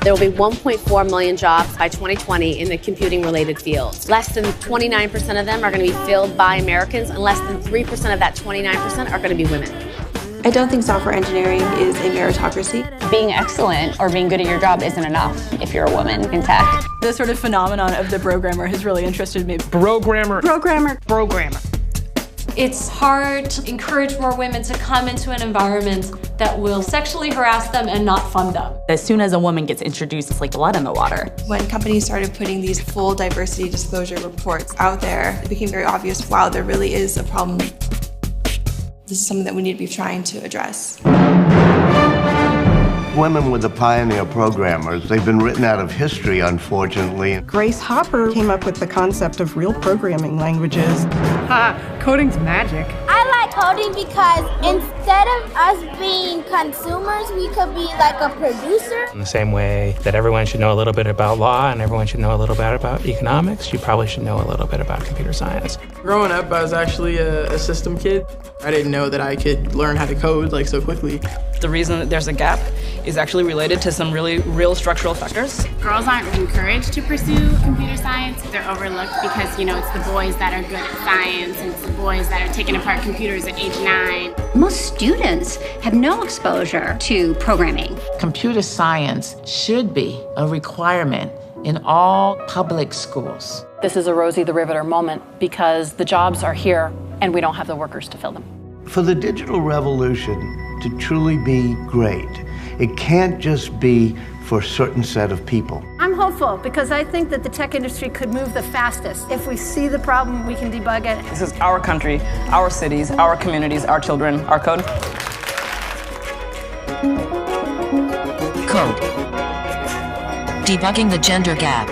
There will be 1.4 million jobs by 2020 in the computing-related fields. Less than 29% of them are going to be filled by Americans, and less than 3% of that 29% are going to be women. I don't think software engineering is a meritocracy. Being excellent or being good at your job isn't enough if you're a woman in tech. The sort of phenomenon of the programmer has really interested me. Programmer. It's hard to encourage more women to come into an environment that will sexually harass them and not fund them. As soon as a woman gets introduced, it's like blood in the water. When companies started putting these full diversity disclosure reports out there, it became very obvious, wow, there really is a problem. This is something that we need to be trying to address. Women were the pioneer programmers. They've been written out of history, unfortunately. Grace Hopper came up with the concept of real programming languages. Coding's magic. I like coding because instead of us being consumers, we could be like a producer. In the same way that everyone should know a little bit about law and everyone should know a little bit about economics, you probably should know a little bit about computer science. Growing up, I was actually a system kid. I didn't know that I could learn how to code like so quickly. The reason that there's a gap is actually related to some really real structural factors. Girls aren't encouraged to pursue computer science. They're overlooked because, it's the boys that are good at science and it's the boys that are taking apart computers at age 9. Most students have no exposure to programming. Computer science should be a requirement in all public schools. This is a Rosie the Riveter moment because the jobs are here and we don't have the workers to fill them. For the digital revolution to truly be great, it can't just be for a certain set of people. I'm hopeful because I think that the tech industry could move the fastest. If we see the problem, we can debug it. This is our country, our cities, our communities, our children, our code. Code. Debugging the gender gap.